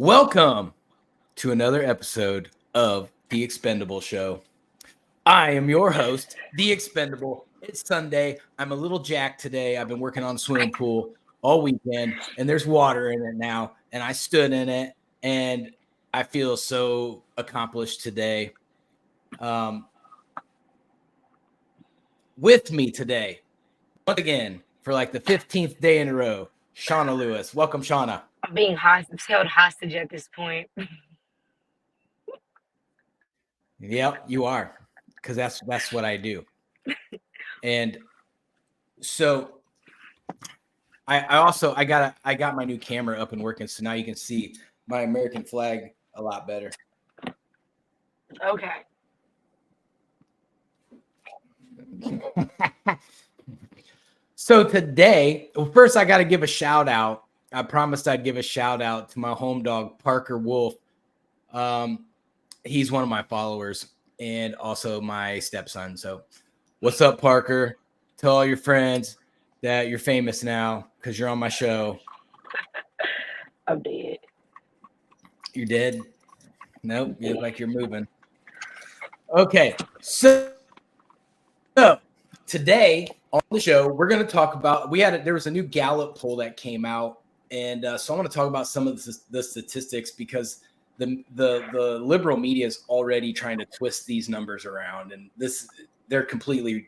Welcome to another episode of The Expendable Show. I am your host, The Expendable. It's Sunday. I'm a little jacked today. I've been working on the swimming pool all weekend, and there's water in it now, and I stood in it, and I feel so accomplished today. With me today, once again, for like the 15th day in a row, Shawna Lewis. Welcome, Shawna. I'm being held hostage at this point. Yep, you are, because that's what I do. And so I got my new camera up and working, so now you can see my American flag a lot better. Okay. So today, well, first I got to give a shout out. I promised I'd give a shout out to my home dog, Parker Wolf. He's one of my followers and also my stepson. So what's up, Parker? Tell all your friends that you're famous now because you're on my show. I'm dead. You're dead? Nope. You look like you're moving. Okay. So today on the show, we're going to talk about, there was a new Gallup poll that came out. And so I want to talk about some of the statistics because the liberal media is already trying to twist these numbers around. And they're completely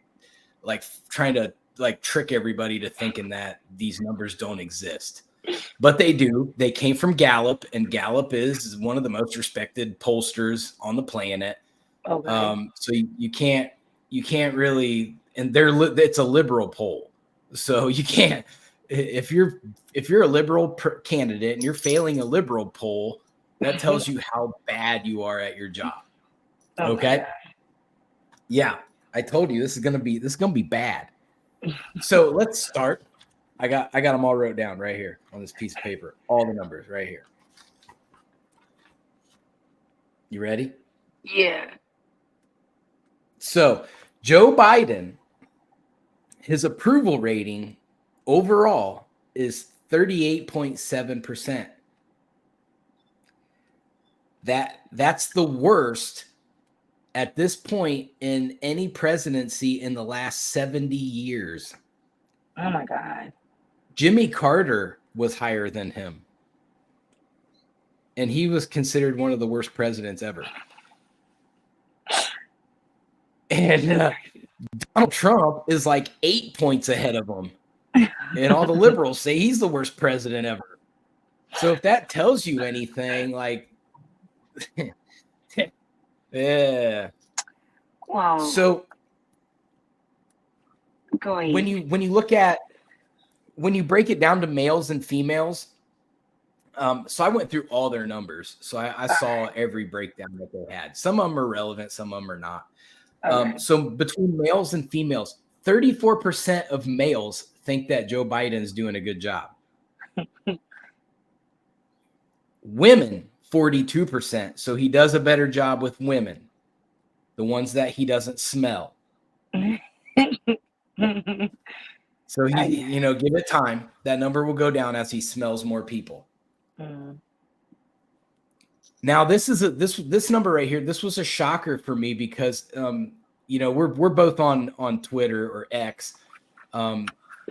like trying to like trick everybody to thinking that these numbers don't exist. But they do. They came from Gallup, and Gallup is one of the most respected pollsters on the planet. Okay. So you can't really, and it's a liberal poll. So you can't, if you're a liberal candidate and you're failing a liberal poll, that tells you how bad you are at your job. Okay. Yeah. I told you this is going to be bad. So let's start. I got them all wrote down right here on this piece of paper. All the numbers right here. You ready? Yeah. So Joe Biden, his approval rating overall is 38.7%. That's the worst at this point in any presidency in the last 70 years. Oh my God. Jimmy Carter was higher than him. And he was considered one of the worst presidents ever. And Donald Trump is like 8 points ahead of him. And all the liberals say he's the worst president ever. So if that tells you anything, like, yeah. Wow. So go ahead. when you break it down to males and females, so I went through all their numbers. So I saw every breakdown that they had. Some of them are relevant, some of them are not. Okay. So between males and females, 34% of males think that Joe Biden is doing a good job. Women, 42%. So he does a better job with women, the ones that he doesn't smell. So he, give it time. That number will go down as he smells more people. Now, this number right here. This was a shocker for me because we're both on Twitter or X.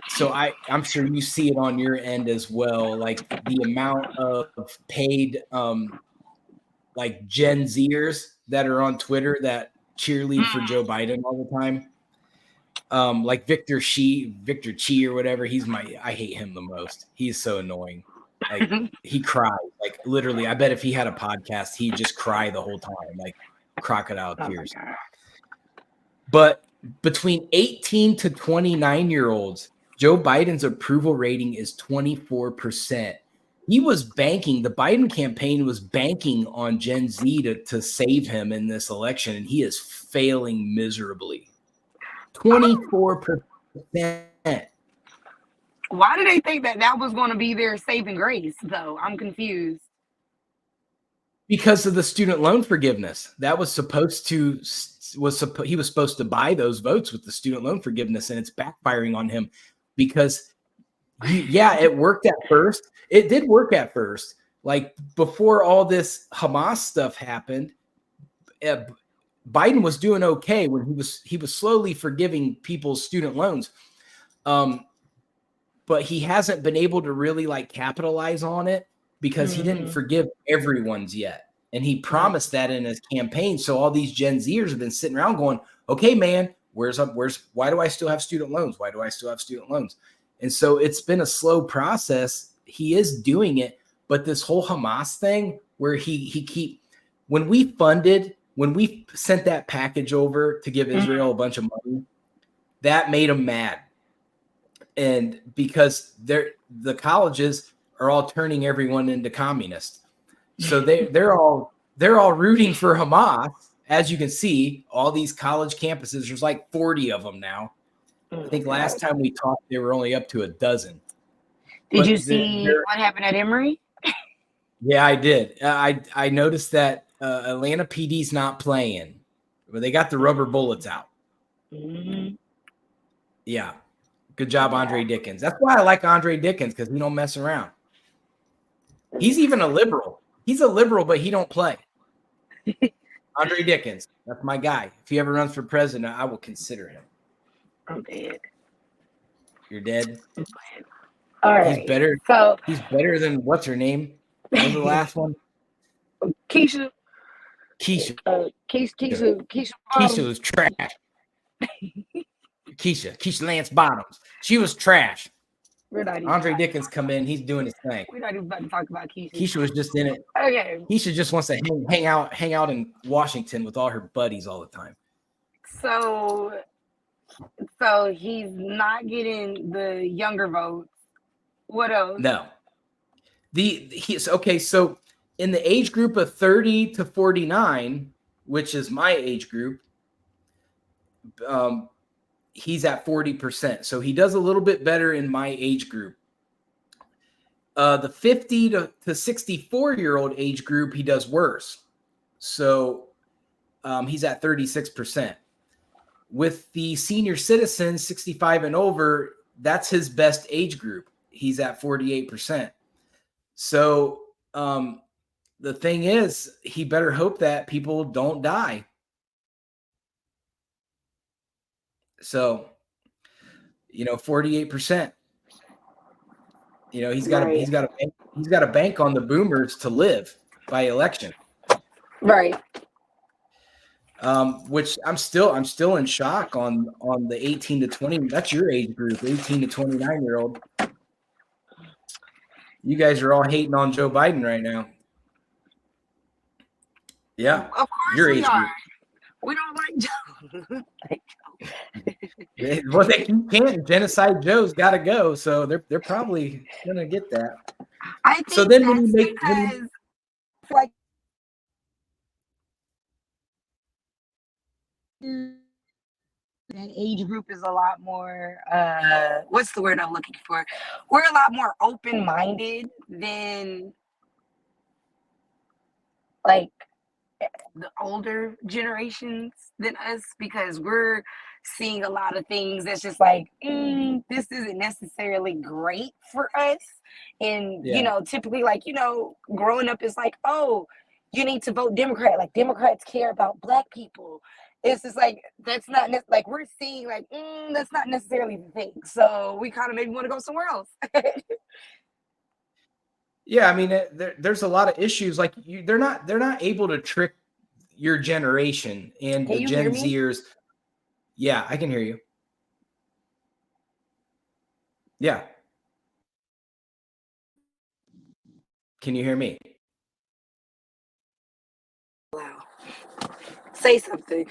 So I'm sure you see it on your end as well. Like the amount of paid like Gen Zers that are on Twitter that cheerlead for Joe Biden all the time. Like Victor Chi or whatever. I hate him the most. He's so annoying. Like he cries. Like literally, I bet if he had a podcast, he'd just cry the whole time, like crocodile tears. But between 18 to 29-year-olds, Joe Biden's approval rating is 24%. The Biden campaign was banking on Gen Z to save him in this election, and he is failing miserably. 24%. Why do they think that was going to be their saving grace, though? I'm confused. Because of the student loan forgiveness. That was he was supposed to buy those votes with the student loan forgiveness, and it's backfiring on him because it worked at first. It did work at first, Like before all this Hamas stuff happened, Biden was doing okay when he was slowly forgiving people's student loans. But he hasn't been able to really like capitalize on it because he didn't forgive everyone's yet. And he promised that in his campaign. So all these Gen Zers have been sitting around going, okay, man, why do I still have student loans? Why do I still have student loans? And so it's been a slow process. He is doing it, but this whole Hamas thing where when we sent that package over to give Israel a bunch of money, that made him mad. And because the colleges are all turning everyone into communists. So they're all rooting for Hamas. As you can see, all these college campuses, there's like 40 of them now. I think last time we talked, they were only up to a dozen. Did you see what happened at Emory? Yeah, I did. I noticed that Atlanta PD's not playing, but they got the rubber bullets out. Yeah. Good job, Andre Dickens. That's why I like Andre Dickens, because he don't mess around. He's even a liberal. He's a liberal, but he don't play. Andre Dickens. That's my guy. If he ever runs for president, I will consider him. I'm dead. You're dead? I'm dead. All right. He's better than what's her name? What was the last one? Keisha. Keisha Keisha was trash. Keisha Lance Bottoms. She was trash. Andre Dickens come in. He's doing his thing. We're not even about to talk about Keisha. Keisha was just in it. Okay. Keisha just wants to hang out in Washington with all her buddies all the time. So he's not getting the younger votes. What else? No. So in the age group of 30 to 49, which is my age group, he's at 40%. So he does a little bit better in my age group. The 50 to 64-year-old age group, he does worse. So he's at 36%. With the senior citizens, 65 and over, that's his best age group. He's at 48%. So the thing is, he better hope that people don't die. So, 48%. He's got a bank on the boomers to live by election. Right. Which I'm still in shock on the 18 to 20. That's your age group, 18 to 29-year-old. You guys are all hating on Joe Biden right now. Yeah. Of course your we age are. group. We don't like Joe. Well, they can't. Genocide Joe's got to go, so they're probably gonna get that. I think so. Then like that age group is a lot more. What's the word I'm looking for? We're a lot more open-minded than like the older generations than us, because we're seeing a lot of things that's just like, this isn't necessarily great for us. And, typically, like, growing up is like, oh, you need to vote Democrat. Like, Democrats care about Black people. It's just like, that's not, like, we're seeing, like, that's not necessarily the thing. So we kind of maybe want to go somewhere else. Yeah, I mean, there's a lot of issues. Like, they're not able to trick your generation and the Gen Zers. Yeah, I can hear you. Yeah. Can you hear me? Wow. Say something.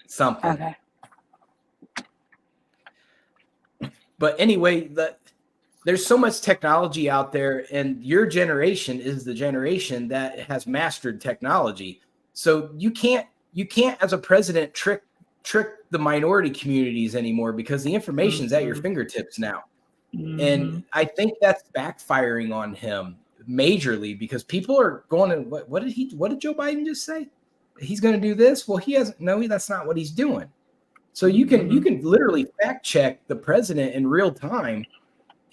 Something. Okay. But anyway, there's so much technology out there, and your generation is the generation that has mastered technology. So you can't as a president trick the minority communities anymore, because the information's at your fingertips now. And I think that's backfiring on him majorly, because people are going to, what did Joe Biden just say? He's going to do this? Well, that's not what he's doing. So you can literally fact check the president in real time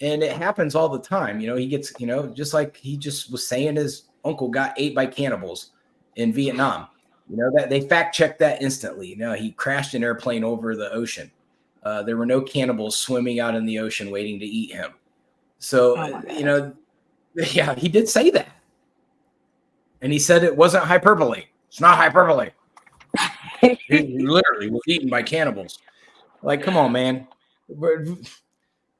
And it happens all the time. He gets, just like he just was saying his uncle got ate by cannibals in Vietnam. That they fact checked that instantly. He crashed an airplane over the ocean. There were no cannibals swimming out in the ocean waiting to eat him. So, yeah, he did say that. And he said it wasn't hyperbole. It's not hyperbole. He literally was eaten by cannibals. Like, come on, man. We're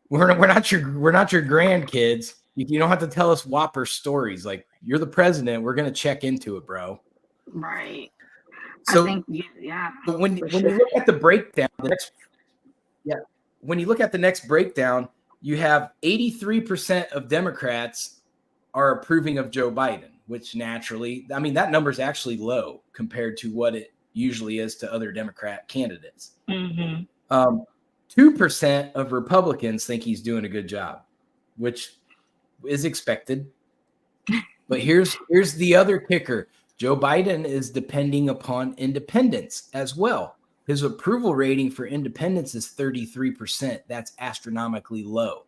not your grandkids. You don't have to tell us whopper stories. Like, you're the president. We're gonna check into it, bro. Right. So I think, yeah. But when you look at the breakdown, when you look at the next breakdown, you have 83% of Democrats are approving of Joe Biden, which naturally, I mean, that number is actually low compared to what it usually is to other Democrat candidates. 2% of Republicans think he's doing a good job, which is expected. But here's the other kicker. Joe Biden is depending upon independents as well. His approval rating for independents is 33%. That's astronomically low.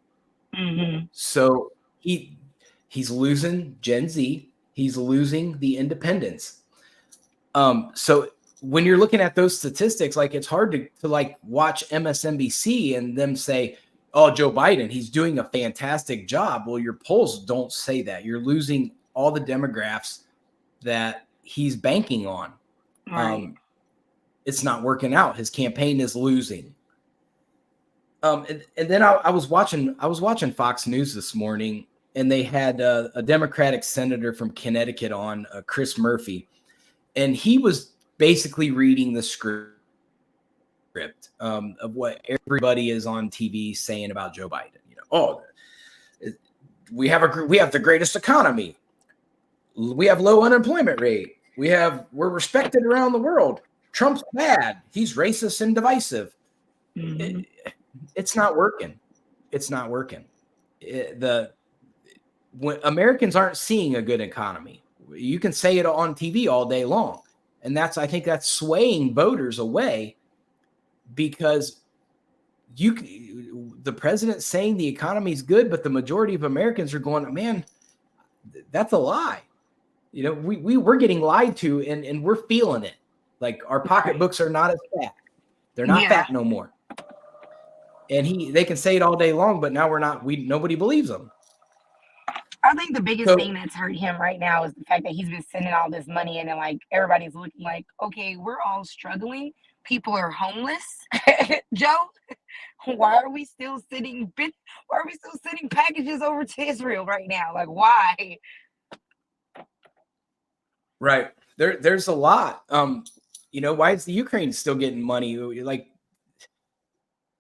So he's losing Gen Z. He's losing the independents. So when you're looking at those statistics, like, it's hard to like watch MSNBC and them say, oh, Joe Biden, he's doing a fantastic job. Well, your polls don't say that. You're losing all the demographics that he's banking on. Right. It's not working out. His campaign is losing. And then I was watching Fox News this morning, and they had a Democratic senator from Connecticut on, Chris Murphy, and he was basically reading the script of what everybody is on TV saying about Joe Biden. We have the greatest economy. We have low unemployment rate. We're respected around the world. Trump's bad. He's racist and divisive. It's not working. It's not working. When Americans aren't seeing a good economy. You can say it on TV all day long. And I think that's swaying voters away, because the president's saying the economy is good, but the majority of Americans are going, man, that's a lie. We're getting lied to, and we're feeling it. Like, our pocketbooks are not as fat. They're not fat no more. And they can say it all day long, but now nobody believes them. I think the biggest thing that's hurt him right now is the fact that he's been sending all this money in, and like everybody's looking like, okay, we're all struggling. People are homeless. Joe, why are we still sending packages over to Israel right now? Like, why? Right. There's a lot. Why is the Ukraine still getting money? Like,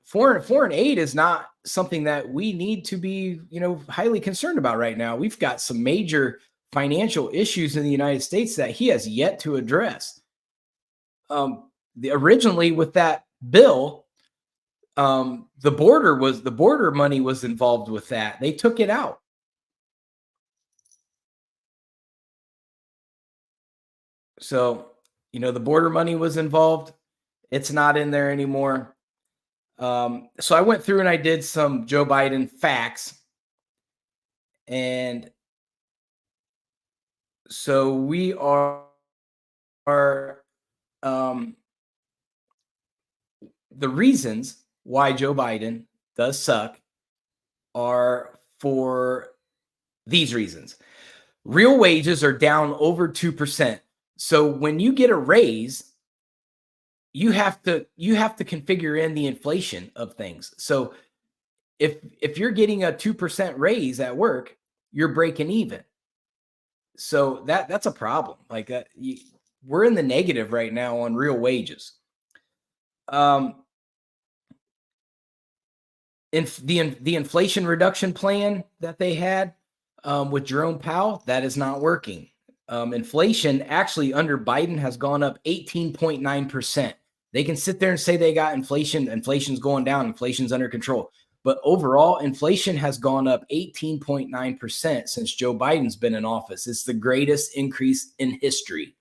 foreign aid is not something that we need to be, highly concerned about right now. We've got some major financial issues in the United States that he has yet to address. Originally with that bill, the border money was involved with that. They took it out. So, the border money was involved. It's not in there anymore. So I went through and I did some Joe Biden facts. And so we are the reasons why Joe Biden does suck are for these reasons. Real wages are down over 2%. So when you get a raise, you have to configure in the inflation of things. So if you're getting a 2% raise at work, you're breaking even. So that's a problem. Like, we're in the negative right now on real wages. The Inflation Reduction Plan that they had with Jerome Powell, that is not working. Inflation actually under Biden has gone up 18.9%. They can sit there and say they got inflation. Inflation's going down. Inflation's under control. But overall, inflation has gone up 18.9% since Joe Biden's been in office. It's the greatest increase in history.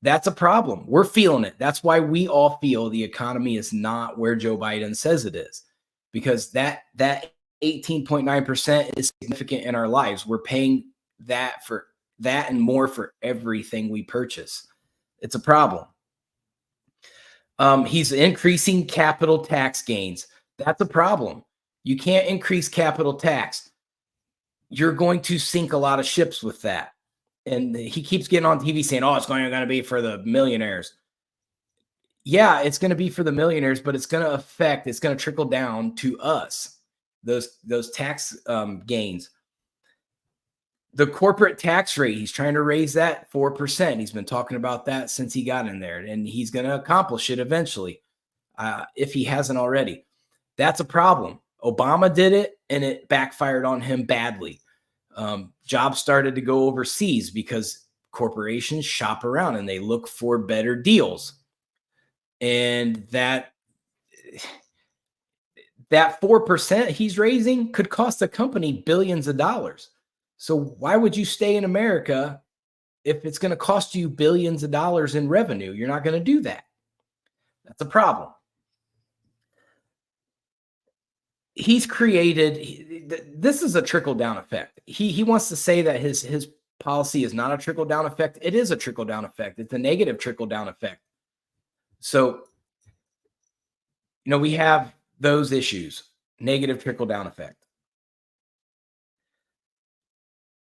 That's a problem. We're feeling it. That's why we all feel the economy is not where Joe Biden says it is, because that 18.9% is significant in our lives. We're paying that for that and more for everything we purchase. It's a problem. He's increasing capital tax gains. That's a problem. You can't increase capital tax. You're going to sink a lot of ships with that. And he keeps getting on TV saying, oh, it's going to be for the millionaires. Yeah, it's going to be for the millionaires, but it's going to trickle down to us, those tax gains. The corporate tax rate, he's trying to raise that 4%. He's been talking about that since he got in there, and he's going to accomplish it eventually, if he hasn't already. That's a problem. Obama did it, and it backfired on him badly. Jobs started to go overseas because corporations shop around and they look for better deals. And that 4% he's raising could cost the company billions of dollars. So why would you stay in America if it's going to cost you billions of dollars in revenue? You're not going to do that. That's a problem. He's created, this is a trickle-down effect. He wants to say that his policy is not a trickle-down effect. It is a trickle-down effect. It's a negative trickle-down effect. So, we have those issues, negative trickle-down effect.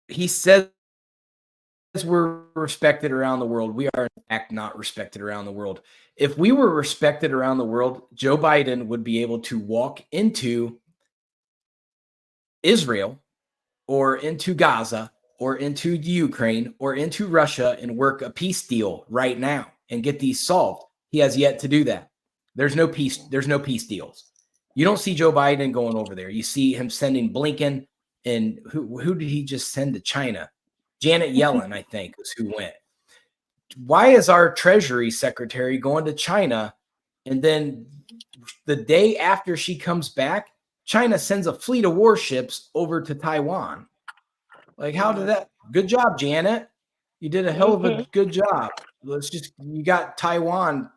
He says we're respected around the world. We are, in fact, not respected around the world. If we were respected around the world, Joe Biden would be able to walk into Israel or into Gaza or into Ukraine or into Russia and work a peace deal right now and get these solved. He has yet to do that. There's no peace deals. You don't see Joe Biden going over there. You see him sending Blinken, and who did he just send to China? Janet Yellen, I think, is who went. Why is our Treasury Secretary going to China, and then the day after she comes back, China sends a fleet of warships over to Taiwan? Like, how did that? Good job, Janet. You did a hell of a good job. You got Taiwan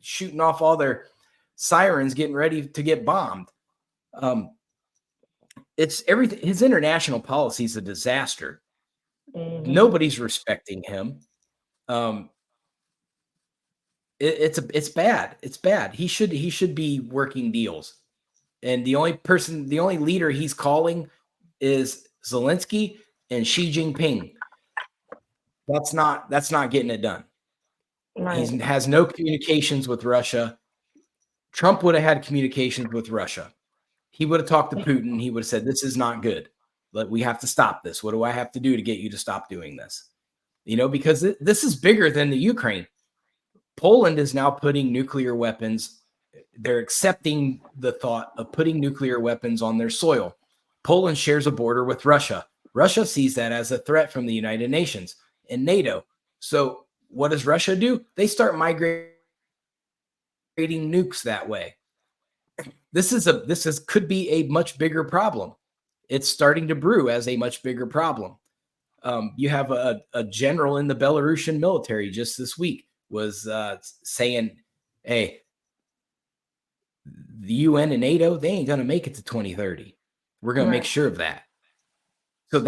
shooting off all their sirens, getting ready to get bombed. It's everything. His international policy is a disaster. Nobody's respecting him. It's bad. It's bad. He should be working deals. And the only leader he's calling is Zelensky and Xi Jinping. That's not getting it done. Right. He has no communications with Russia. Trump would have had communications with Russia. He would have talked to Putin. He would have said, this is not good. We have to stop this. What do I have to do to get you to stop doing this? Because this is bigger than the Ukraine. Poland is now putting nuclear weapons. They're accepting the thought of putting nuclear weapons on their soil. Poland shares a border with Russia. Russia sees that as a threat from the United Nations and NATO. So what does Russia do? They start migrating nukes that way. This could be a much bigger problem. It's starting to brew as a much bigger problem. You have a general in the Belarusian military just this week was saying, hey, the UN and NATO, they ain't going to make it to 2030. We're going to make sure of that. So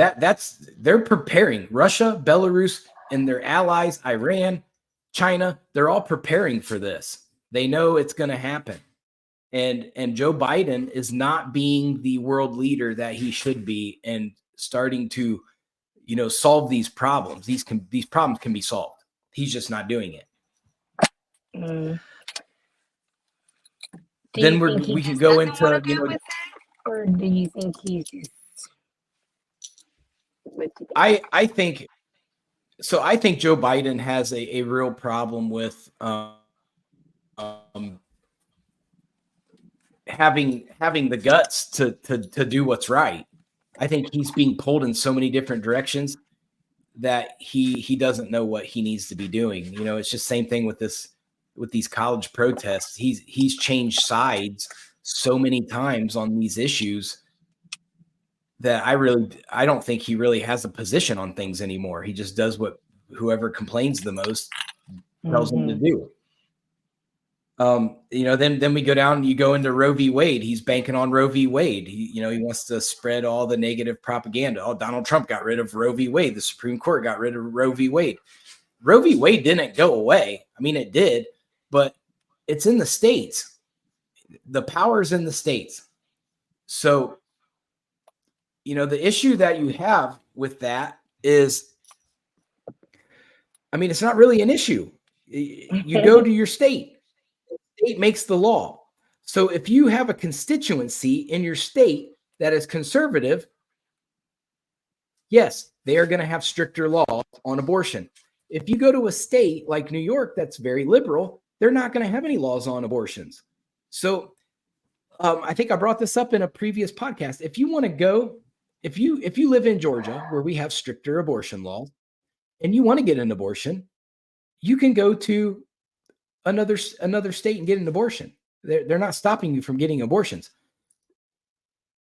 they're preparing. Russia, Belarus, and their allies, Iran, China, they're all preparing for this. They know it's going to happen. And Joe Biden is not being the world leader that he should be and starting to, solve these problems. These problems can be solved. He's just not doing it. Then we can go into, or do you think he's just I think Joe Biden has a real problem with having the guts to do what's right. I think he's being pulled in so many different directions that he doesn't know what he needs to be doing. It's just same thing with these college protests. He's changed sides so many times on these issues that I don't think he really has a position on things anymore. He just does what whoever complains the most tells him to do. Then we go down, you go into Roe v. Wade. He's banking on Roe v. Wade. He wants to spread all the negative propaganda. Oh, Donald Trump got rid of Roe v. Wade. The Supreme Court got rid of Roe v. Wade. Roe v. Wade didn't go away. I mean, it did, but it's in the states. The power's in the states. So, the issue that you have with that is, I mean, it's not really an issue. You go to your state. The state makes the law. So if you have a constituency in your state that is conservative, yes, they are going to have stricter laws on abortion. If you go to a state like New York that's very liberal, they're not going to have any laws on abortions. So I think I brought this up in a previous podcast. If you want to go, if you live in Georgia where we have stricter abortion laws and you want to get an abortion, you can go to another state and get an abortion. They're not stopping you from getting abortions.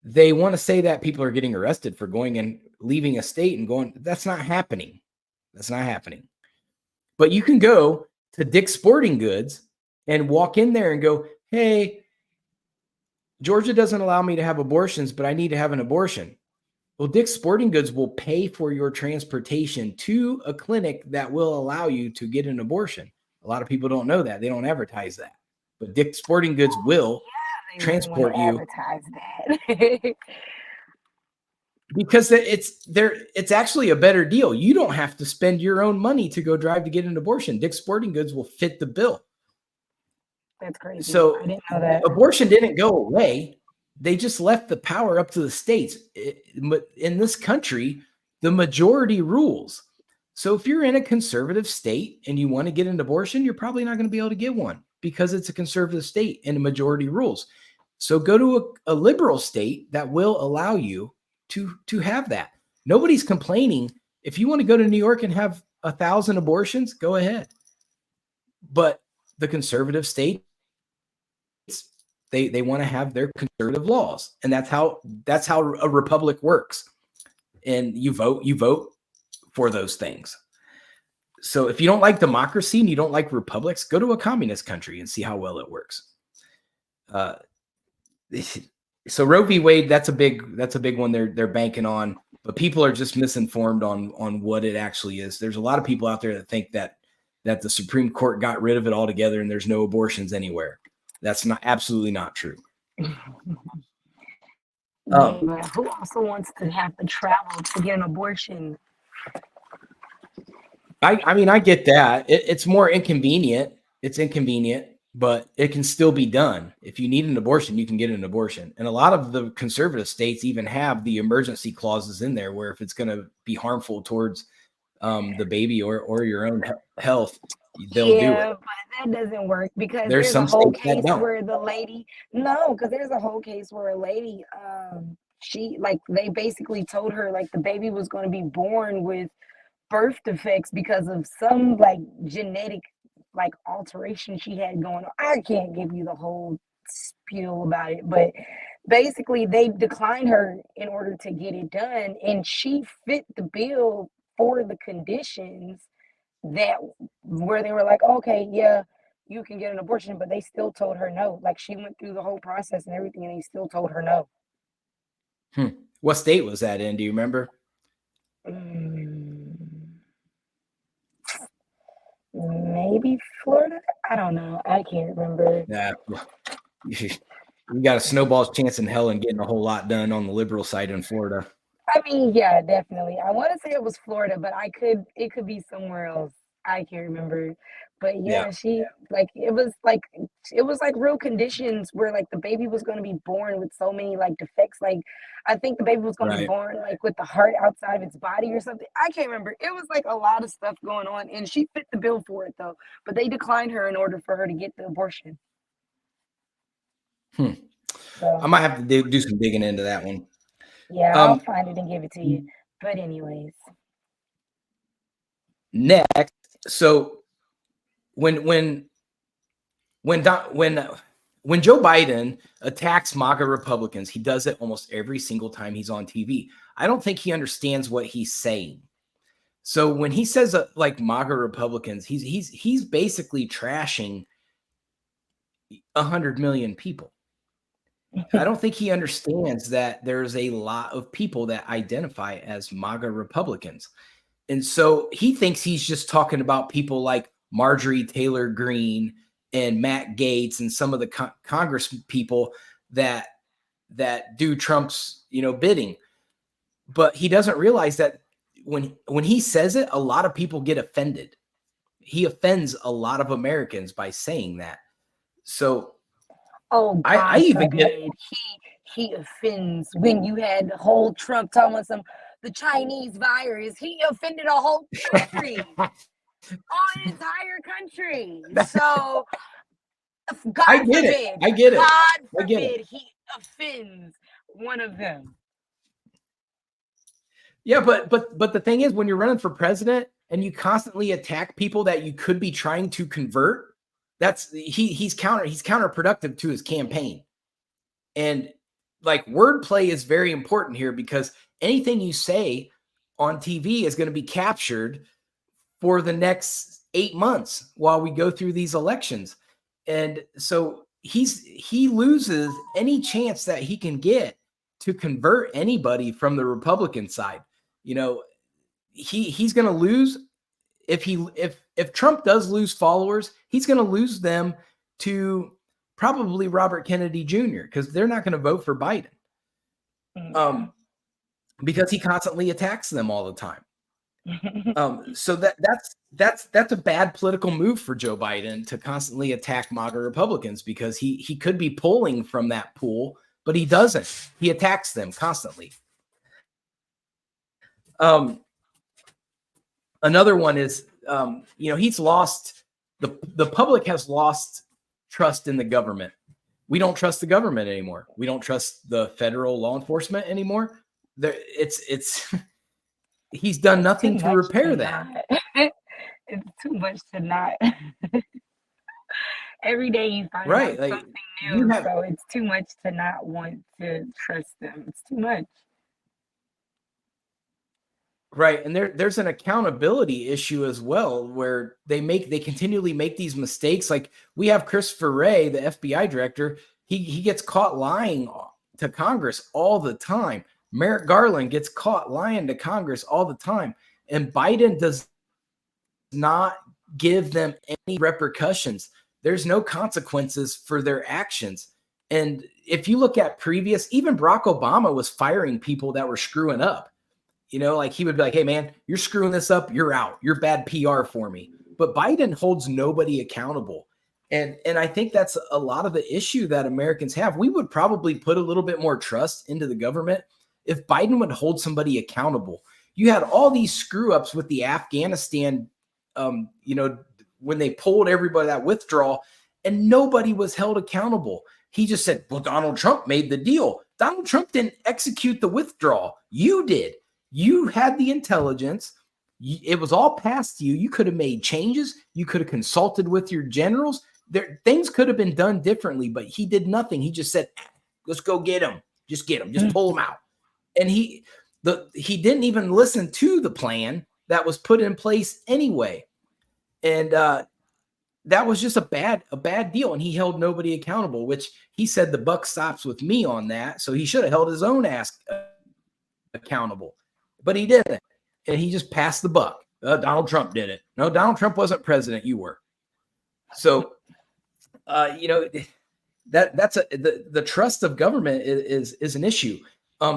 They want to say that people are getting arrested for going and leaving a state and going. That's not happening. That's not happening. But you can go to Dick's Sporting Goods and walk in there and go, hey, Georgia doesn't allow me to have abortions, but I need to have an abortion. Well, Dick's Sporting Goods will pay for your transportation to a clinic that will allow you to get an abortion. A lot of people don't know that. They don't advertise that. But Dick's Sporting Goods will transport you. Advertise that. Because it's actually a better deal. You don't have to spend your own money to go drive to get an abortion. Dick's Sporting Goods will fit the bill. That's crazy. So I didn't know that. Abortion didn't go away. They just left the power up to the states. In this country, the majority rules. So if you're in a conservative state and you want to get an abortion, you're probably not going to be able to get one because it's a conservative state and the majority rules. So go to a liberal state that will allow you to have that. Nobody's complaining. If you want to go to New York and have 1,000 abortions, go ahead. But the conservative states, they want to have their conservative laws, and that's how a republic works. And you vote for those things. So if you don't like democracy and you don't like republics, go to a communist country and see how well it works. So Roe v. Wade, that's a big one they're banking on, but people are just misinformed on what it actually is. There's a lot of people out there that think that the Supreme Court got rid of it altogether and there's no abortions anywhere. That's absolutely not true. Who also wants to have to travel to get an abortion? I mean, I get that. It's more inconvenient. It's inconvenient, but it can still be done. If you need an abortion, you can get an abortion. And a lot of the conservative states even have the emergency clauses in there where if it's going to be harmful towards the baby or your own health, they'll do it. But that doesn't work because there's a whole case where the lady, because there's a whole case where a lady, they basically told her like the baby was going to be born with birth defects because of some like genetic like alteration she had going on. I can't give you the whole spiel about it, but basically they declined her in order to get it done, and she fit the bill for the conditions that where they were like, okay, yeah, you can get an abortion, but they still told her no. Like she went through the whole process and everything, and they still told her no. What state was that in? Do you remember? Maybe Florida. I don't know. I can't remember. Yeah, you got a snowball's chance in hell in getting a whole lot done on the liberal side in Florida. I mean, yeah, definitely. I want to say it was Florida, but it could be somewhere else. I can't remember. But yeah, she like it was like real conditions where like the baby was going to be born with so many like defects. Like I think the baby was going to be born like with the heart outside of its body or something. I can't remember. It was like a lot of stuff going on, and she fit the bill for it though. But they declined her in order for her to get the abortion. So, I might have to do some digging into that one. Yeah, I'll find it and give it to you. But anyways. Next, so when Joe Biden attacks MAGA Republicans, he does it almost every single time he's on TV. I don't think he understands what he's saying. So when he says like MAGA Republicans, he's basically trashing 100 million people. I don't think he understands that there's a lot of people that identify as MAGA Republicans. And so he thinks he's just talking about people like Marjorie Taylor Greene and Matt Gaetz and some of the Congress people that do Trump's, bidding. But he doesn't realize that when he says it, a lot of people get offended. He offends a lot of Americans by saying that. So Oh, God I even get forbid he offends when you had the whole Trump talking about the Chinese virus. He offended a whole country, an entire country. So God I get forbid, it. I get it. God I get it. forbid he offends one of them. Yeah, but the thing is, when you're running for president and you constantly attack people that you could be trying to convert, he's counterproductive to his campaign. And like wordplay is very important here because anything you say on TV is going to be captured for the next 8 months while we go through these elections. And so he loses any chance that he can get to convert anybody from the Republican side. He's going to lose if Trump does lose followers, he's going to lose them to probably Robert Kennedy Jr. because they're not going to vote for Biden. Because he constantly attacks them all the time. So that's a bad political move for Joe Biden to constantly attack MAGA Republicans because he could be pulling from that pool, but he doesn't. He attacks them constantly. Another one is, he's lost the public has lost trust in the government. We don't trust the government anymore. We don't trust the federal law enforcement anymore. He's done nothing to repair that. It's too much to not. Every day you find out something new, so it's too much to not want to trust them. It's too much. Right. And there's an accountability issue as well, where they continually make these mistakes. Like we have Christopher Wray, the FBI director, he gets caught lying to Congress all the time. Merrick Garland gets caught lying to Congress all the time. And Biden does not give them any repercussions. There's no consequences for their actions. And if you look at even Barack Obama was firing people that were screwing up. Like he would be like, hey, man, you're screwing this up. You're out. You're bad PR for me. But Biden holds nobody accountable. And I think that's a lot of the issue that Americans have. We would probably put a little bit more trust into the government if Biden would hold somebody accountable. You had all these screw ups with the Afghanistan, when they pulled everybody that withdrawal and nobody was held accountable. He just said, well, Donald Trump made the deal. Donald Trump didn't execute the withdrawal. You did. You had the intelligence. It was all past you. You could have made changes. You could have consulted with your generals. Things could have been done differently, but he did nothing. He just said, let's go get him. Just get him. Just pull him out. And he didn't even listen to the plan that was put in place anyway. And that was just a bad deal. And he held nobody accountable, which he said the buck stops with me on that. So he should have held his own ass accountable. But he didn't. And he just passed the buck. Donald Trump did it. No, Donald Trump wasn't president. You were. So, that's the trust of government is an issue.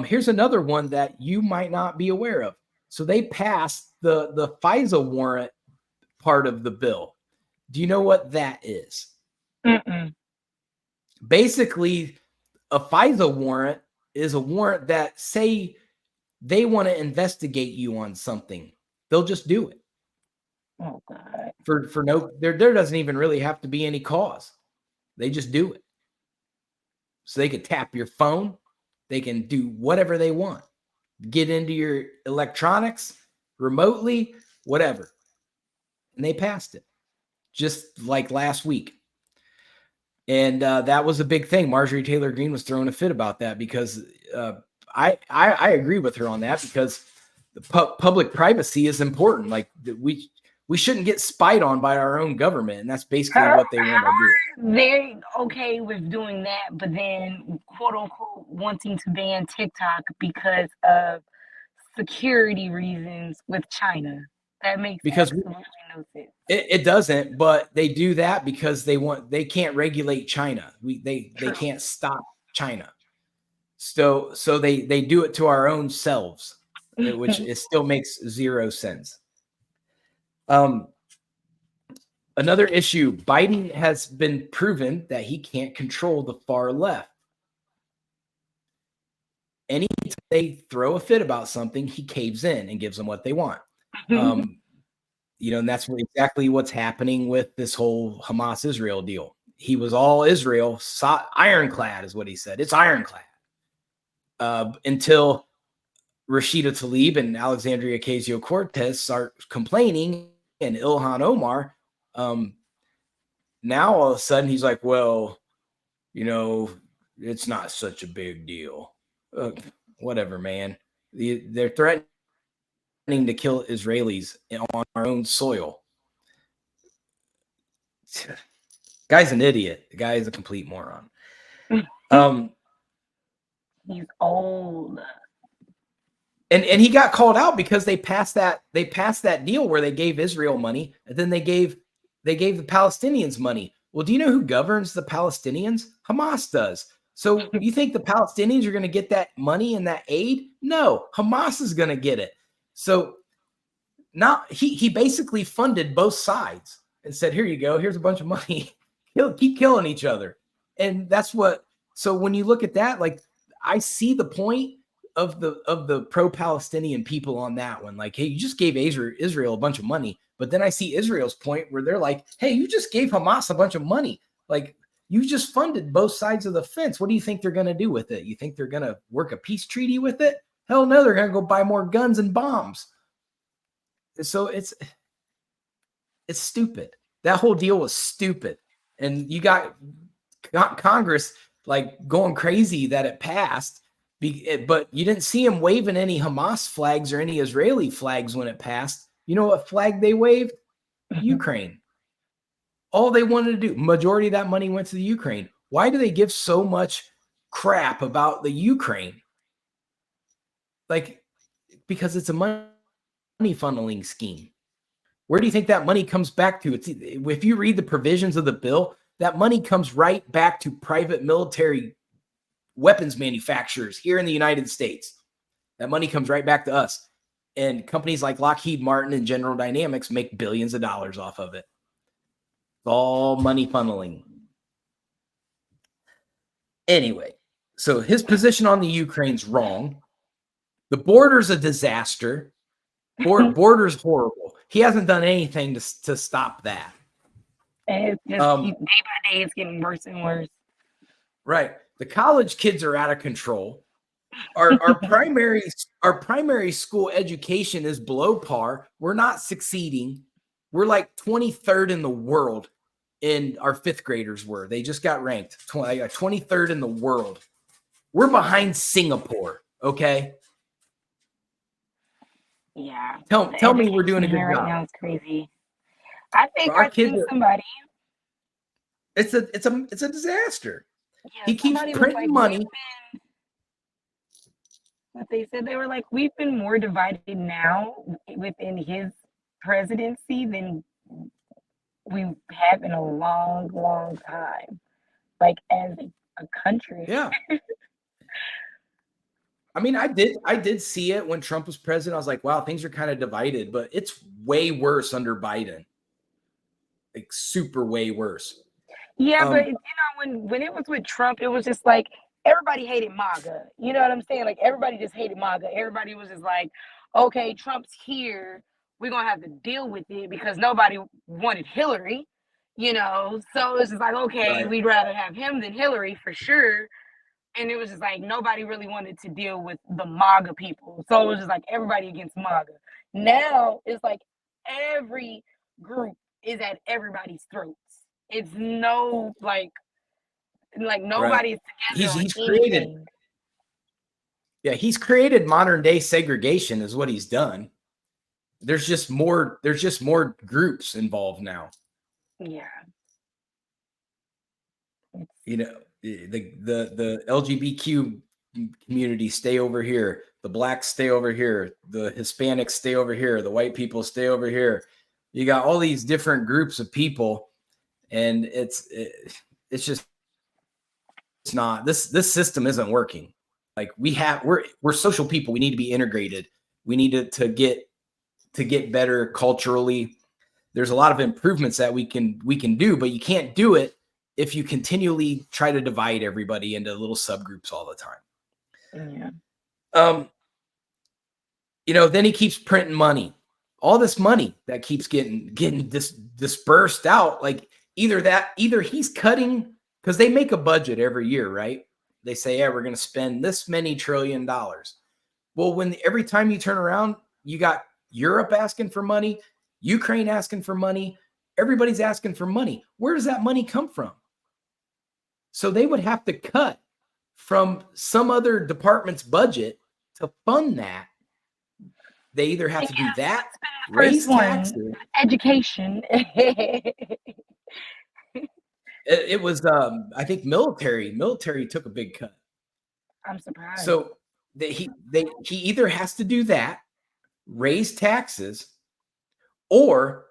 Here's another one that you might not be aware of. So they passed the FISA warrant part of the bill. Do you know what that is? Mm-mm. Basically, a FISA warrant is a warrant that say they want to investigate you on something. They'll just do it. Oh God. For no, there doesn't even really have to be any cause. They just do it. So they could tap your phone. They can do whatever they want. Get into your electronics remotely, whatever. And they passed it just like last week. And that was a big thing. Marjorie Taylor Greene was throwing a fit about that because I agree with her on that because the public privacy is important. Like we we shouldn't get spied on by our own government, and that's basically How, what they want to do. they're okay with doing that, but then quote unquote wanting to ban TikTok because of security reasons with China. That makes Because absolutely no sense. it doesn't, but they do that because they can't regulate China. They True. can't stop China. So they do it to our own selves, which it still makes zero sense. Another issue, Biden has been proven that he can't control the far left. Anytime they throw a fit about something, he caves in and gives them what they want. And that's exactly what's happening with this whole Hamas-Israel deal. He was all Israel, ironclad is what he said. It's ironclad. Until Rashida Tlaib and Alexandria Ocasio-Cortez start complaining, and Ilhan Omar, now all of a sudden he's like, well, it's not such a big deal. Whatever, man. They're threatening to kill Israelis on our own soil. Guy's an idiot. The guy is a complete moron. He's old. And he got called out because they passed that deal where they gave Israel money, and then they gave the Palestinians money. Well, do you know who governs the Palestinians? Hamas does. So you think the Palestinians are going to get that money and that aid? No, Hamas is going to get it. So now he basically funded both sides and said, here you go. Here's a bunch of money. Keep killing each other. And that's what, so when you look at that, like, I see the point of the pro-Palestinian people on that one. Like, hey, you just gave Israel a bunch of money. But then I see Israel's point where they're like, hey, you just gave Hamas a bunch of money. Like, you just funded both sides of the fence. What do you think they're going to do with it? You think they're going to work a peace treaty with it? Hell no, they're going to go buy more guns and bombs. So it's stupid. That whole deal was stupid. And you got Congress like going crazy that it passed, but you didn't see him waving any Hamas flags or any Israeli flags when it passed. You know what flag they waved? Ukraine. All they wanted to do, majority of that money went to the Ukraine. Why do they give so much crap about the Ukraine? Like, because it's a money funneling scheme. Where do you think that money comes back to? If you read the provisions of the bill, that money comes right back to private military weapons manufacturers here in the United States. That money comes right back to us. And companies like Lockheed Martin and General Dynamics make billions of dollars off of it. It's all money funneling. Anyway, so his position on the Ukraine's wrong. The border's a disaster. Border's horrible. He hasn't done anything to stop that. And it's just day by day, it's getting worse and worse. Right. The college kids are out of control. Our primary school education is below par. We're not succeeding. We're like 23rd in the world. In our fifth graders were. They just got ranked 23rd in the world. We're behind Singapore. Okay. Yeah. Tell me we're doing a good right job. now. It's crazy. I think I've seen somebody. It's a disaster. Yeah, he keeps printing money. But they said they were like, we've been more divided now within his presidency than we have in a long, long time. Like, as a country. Yeah. I mean, I did see it when Trump was president. I was like, wow, things are kind of divided, but it's way worse under Biden. Like, super way worse. Yeah, but when it was with Trump, it was just like everybody hated MAGA. You know what I'm saying? Like, everybody just hated MAGA. Everybody was just like, okay, Trump's here. We're gonna have to deal with it because nobody wanted Hillary, So it's just like, okay, Right. We'd rather have him than Hillary for sure. And it was just like nobody really wanted to deal with the MAGA people. So it was just like everybody against MAGA. Now it's like every group is at everybody's throats. It's no like nobody's together. He's created. Yeah, he's created modern day segregation is what he's done. there's just more groups involved now. Yeah. You know, the LGBTQ community stay over here, the blacks stay over here, the Hispanics stay over here, the white people stay over here. You got all these different groups of people, and it's just, it's not, this system isn't working. Like we're social people. We need to be integrated. We need to get better culturally. There's a lot of improvements that we can do, but you can't do it if you continually try to divide everybody into little subgroups all the time. Yeah. You know, then he keeps printing money. All this money that keeps getting dispersed out. Like either he's cutting, because they make a budget every year, right? They say, yeah, we're going to spend this many $1 trillion. Well, when every time you turn around, you got Europe asking for money, Ukraine asking for money, everybody's asking for money. Where does that money come from? So they would have to cut from some other department's budget to fund that. They either have to do that, raise taxes. Education. It was, I think military took a big cut. I'm surprised. So he either has to do that, raise taxes, or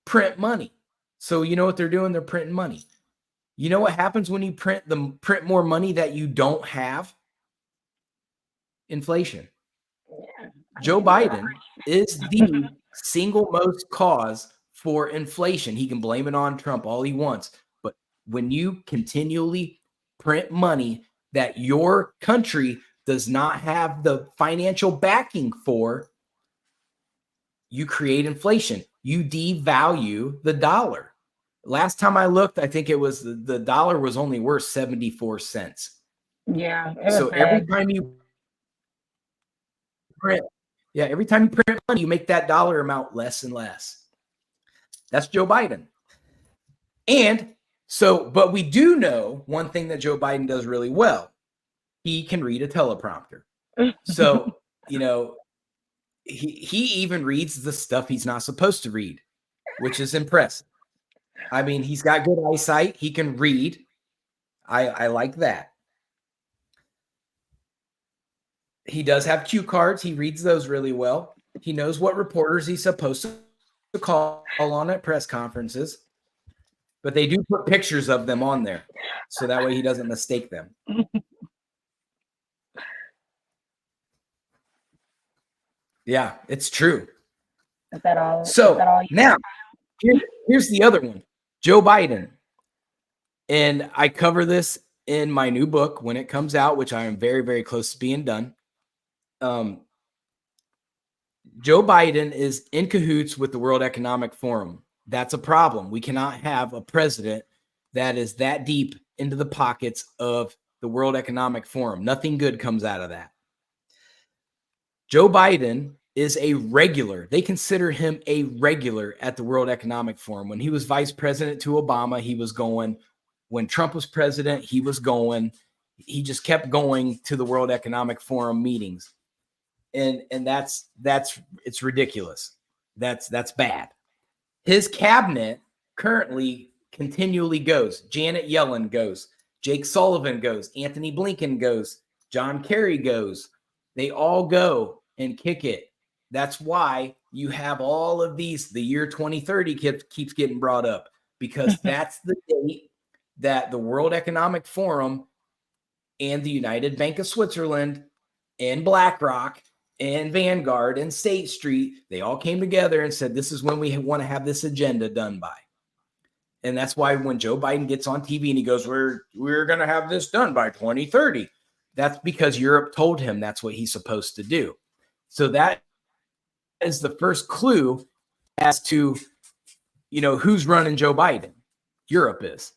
print money. So you know what they're doing? They're printing money. You know what happens when you print more money that you don't have? Inflation. Yeah. Joe Biden is the single most cause for inflation. He can blame it on Trump all he wants. But when you continually print money that your country does not have the financial backing for, you create inflation. You devalue the dollar. Last time I looked, I think it was the dollar was only worth 74 cents. Yeah. So every time you print money, you make that dollar amount less and less. That's Joe Biden. And so, but we do know one thing that Joe Biden does really well. He can read a teleprompter. So, you know, he even reads the stuff he's not supposed to read, which is impressive. I mean, he's got good eyesight. He can read. I like that. He does have cue cards. He reads those really well. He knows what reporters he's supposed to call on at press conferences. But they do put pictures of them on there, so that way he doesn't mistake them. Yeah, it's true. Is that all? So now, here's the other one. Joe Biden. And I cover this in my new book when it comes out, which I am very, very close to being done. Joe Biden is in cahoots with the World Economic Forum. That's a problem. We cannot have a president that is that deep into the pockets of the World Economic Forum. Nothing good comes out of that. Joe Biden is a regular. They consider him a regular at the World Economic Forum. When he was vice president to Obama, he was going. When Trump was president, he was going. He just kept going to the World Economic Forum meetings. And that's it's ridiculous. That's bad. His cabinet currently continually goes. Janet Yellen goes. Jake Sullivan goes. Anthony Blinken goes. John Kerry goes. They all go and kick it. That's why you have all of these. The year 2030 keeps getting brought up, because that's the date that the World Economic Forum and the United Bank of Switzerland and BlackRock and Vanguard and State Street, they all came together and said, this is when we want to have this agenda done by. And that's why when Joe Biden gets on TV and he goes, we're going to have this done by 2030. That's because Europe told him that's what he's supposed to do. So that is the first clue as to, you know, who's running Joe Biden. Europe is.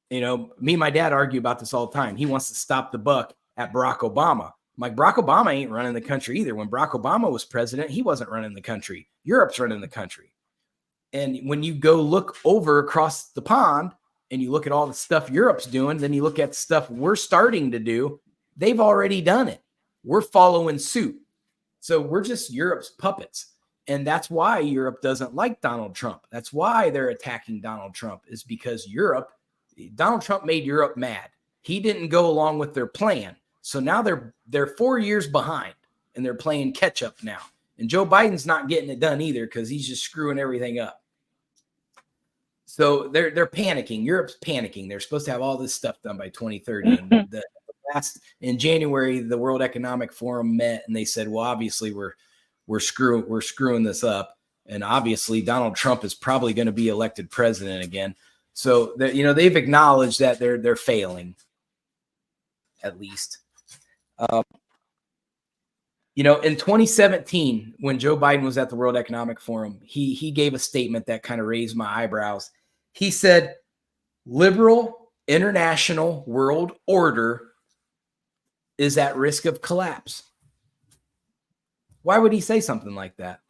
You know, me and my dad argue about this all the time. He wants to stop the buck at Barack Obama. I'm like, Barack Obama ain't running the country either. When Barack Obama was president, he wasn't running the country. Europe's running the country. And when you go look over across the pond and you look at all the stuff Europe's doing, then you look at the stuff we're starting to do, they've already done it. We're following suit. So we're just Europe's puppets. And that's why Europe doesn't like Donald Trump. That's why they're attacking Donald Trump, is because Donald Trump made Europe mad. He didn't go along with their plan. So now they're 4 years behind and they're playing catch up now. And Joe Biden's not getting it done either because he's just screwing everything up. So they're panicking. Europe's panicking. They're supposed to have all this stuff done by 2030. And in January, the World Economic Forum met and they said, well, obviously we're screwing this up. And obviously Donald Trump is probably going to be elected president again. So they've acknowledged that they're failing, at least. In 2017, when Joe Biden was at the World Economic Forum, he gave a statement that kind of raised my eyebrows. He said, liberal international world order is at risk of collapse. Why would he say something like that?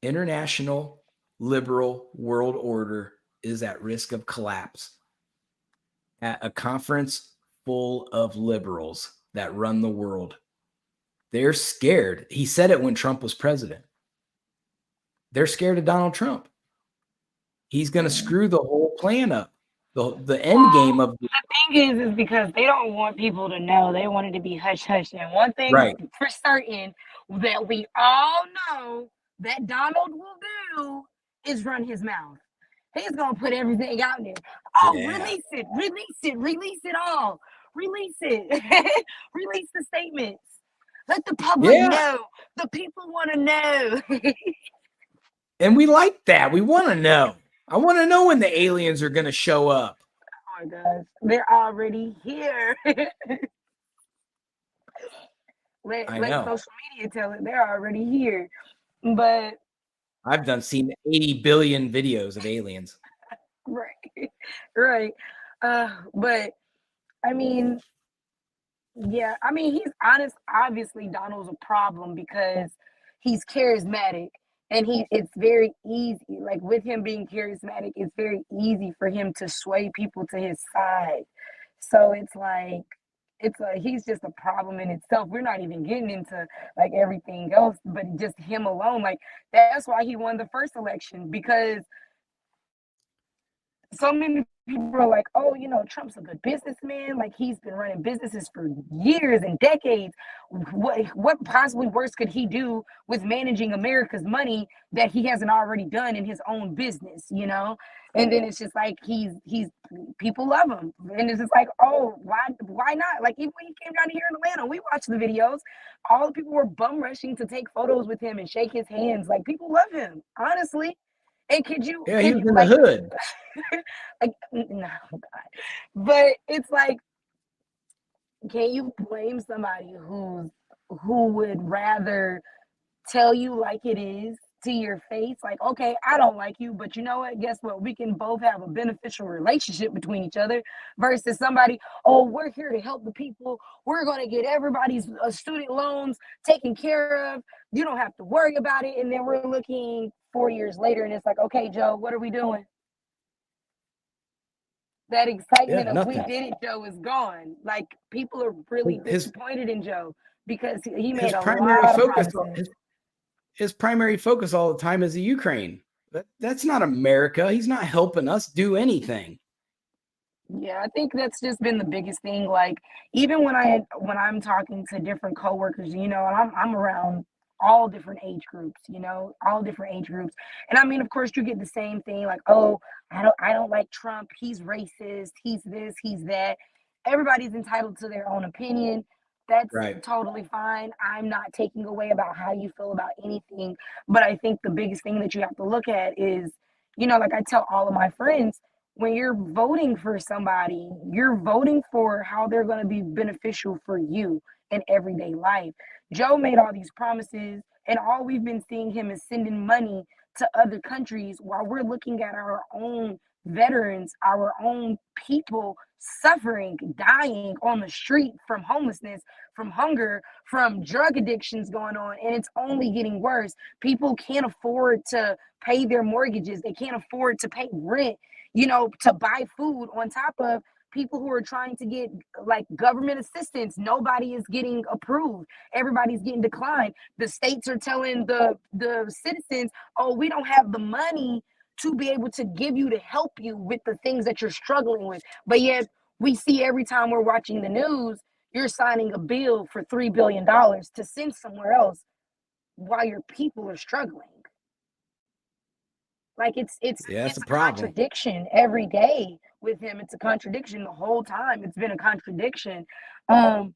International liberal world order is at risk of collapse. At a conference full of liberals that run the world. They're scared. He said it when Trump was president. They're scared of Donald Trump. He's going to screw the whole plan up. The end game of the thing is because they don't want people to know. They want it to be hush hush. And one thing for certain that we all know that Donald will do is run his mouth. He's going to put everything out there. Oh, yeah. Release it all. Release it. Release the statements. Let the public know. The people want to know. And we like that. We want to know. I want to know when the aliens are going to show up. Oh my gosh. They're already here. Let social media tell it. They're already here. But I've seen 80 billion videos of aliens. Right. But I mean, he's honest. Obviously, Donald's a problem because he's charismatic and it's very easy. Like with him being charismatic, it's very easy for him to sway people to his side. So it's like he's just a problem in itself. We're not even getting into like everything else, but just him alone. Like that's why he won the first election, because so many people are like, oh, Trump's a good businessman. Like he's been running businesses for years and decades. What possibly worse could he do with managing America's money that he hasn't already done in his own business, And then it's just like he's people love him. And it's just like, oh, why not? Like even when he came down here in Atlanta, we watched the videos. All the people were bum rushing to take photos with him and shake his hands. Like people love him, honestly. And he was in the hood. Like, no, God. But it's like, can you blame somebody who would rather tell you like it is to your face? Like, okay, I don't like you, but you know what? Guess what? We can both have a beneficial relationship between each other, versus somebody, oh, we're here to help the people. We're going to get everybody's student loans taken care of. You don't have to worry about it. And then we're looking 4 years later and it's like, okay, Joe, what are we doing? That excitement of we did it, Joe, is gone. Like people are really disappointed in Joe because he made a lot of promises. His primary focus all the time is the Ukraine. That's not America. He's not helping us do anything. Yeah, I think that's just been the biggest thing. Like even when I'm talking to different coworkers, and I'm around all different age groups, all different age groups. And I mean, of course, you get the same thing like, oh, I don't like Trump. He's racist. He's this, he's that. Everybody's entitled to their own opinion. That's totally fine. I'm not taking away about how you feel about anything. But I think the biggest thing that you have to look at is, like I tell all of my friends, when you're voting for somebody, you're voting for how they're going to be beneficial for you in everyday life. Joe made all these promises, and all we've been seeing him is sending money to other countries while we're looking at our own veterans, our own people suffering, dying on the street from homelessness, from hunger, from drug addictions going on, and it's only getting worse. People can't afford to pay their mortgages. They can't afford to pay rent, to buy food, on top of people who are trying to get like government assistance, nobody is getting approved. Everybody's getting declined. The states are telling the citizens, oh, we don't have the money to be able to give you to help you with the things that you're struggling with. But yet we see every time we're watching the news, you're signing a bill for $3 billion to send somewhere else while your people are struggling. Like it's That's it's a a problem. contradiction every day with him. It's a contradiction the whole time. It's been a contradiction. Um,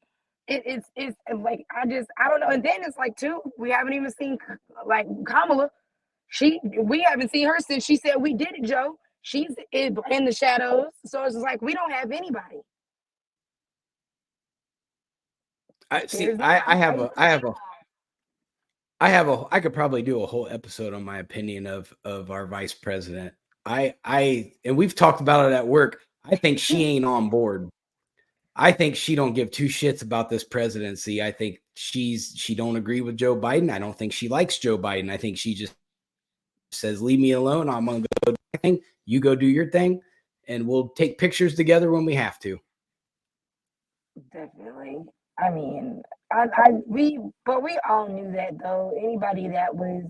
it's like I don't know. And then it's like too, we haven't even seen like Kamala. We haven't seen her since she said we did it, Joe. She's in the shadows. So it's just like we don't have anybody. I see. There's I could probably do a whole episode on my opinion of our vice president. And we've talked about it at work. I think she ain't on board. I think she don't give two shits about this presidency. I think she don't agree with Joe Biden. I don't think she likes Joe Biden. I think she just says, leave me alone. I'm gonna go do my thing. You go do your thing, and we'll take pictures together when we have to. definitely. I mean, we all knew that though. Anybody that was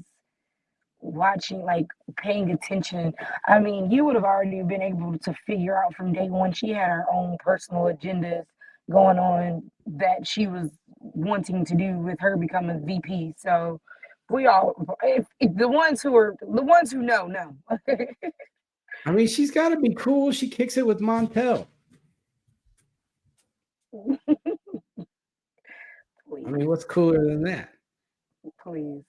watching, like paying attention, I mean, you would have already been able to figure out from day one she had her own personal agendas going on that she was wanting to do with her becoming VP. So we all, if the ones who know. I mean, she's got to be cool. She kicks it with Montel. I mean, what's cooler than that? Please.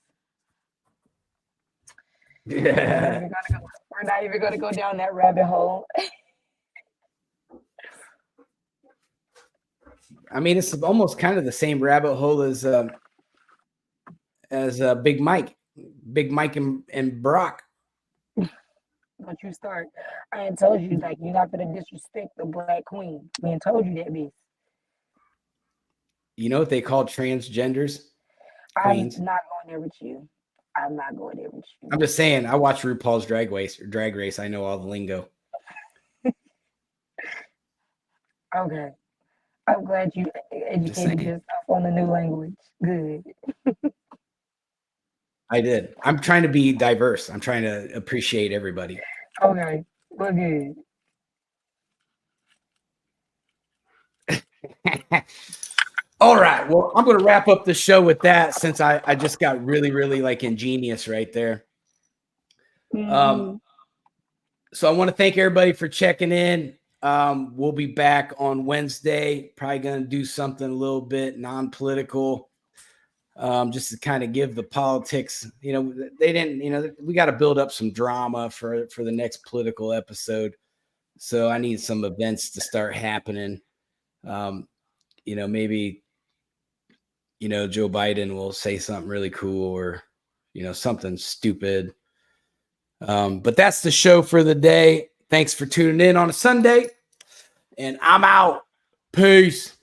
Yeah. We're not even going to go down that rabbit hole. I mean, it's almost kind of the same rabbit hole as Big Mike and Brock. Don't you start. I ain't told you, like, you're not going to disrespect the Black Queen. We ain't told you that, bitch. You know what they call transgenders? Queens. I'm not going there with you. I'm not going there with you. I'm just saying, I watch RuPaul's Drag Race. I know all the lingo. Okay. I'm glad you educated yourself on the new language. Good. I did. I'm trying to be diverse. I'm trying to appreciate everybody. Okay. We're good. All right. Well, I'm going to wrap up the show with that since I just got really, really like ingenious right there. Mm-hmm. So I want to thank everybody for checking in. We'll be back on Wednesday. Probably going to do something a little bit non-political, just to kind of give the politics. You know, they didn't. You know, we got to build up some drama for the next political episode. So I need some events to start happening. You know, maybe, you know, Joe Biden will say something really cool or, you know, something stupid. But that's the show for the day. Thanks for tuning in on a Sunday. And I'm out. Peace.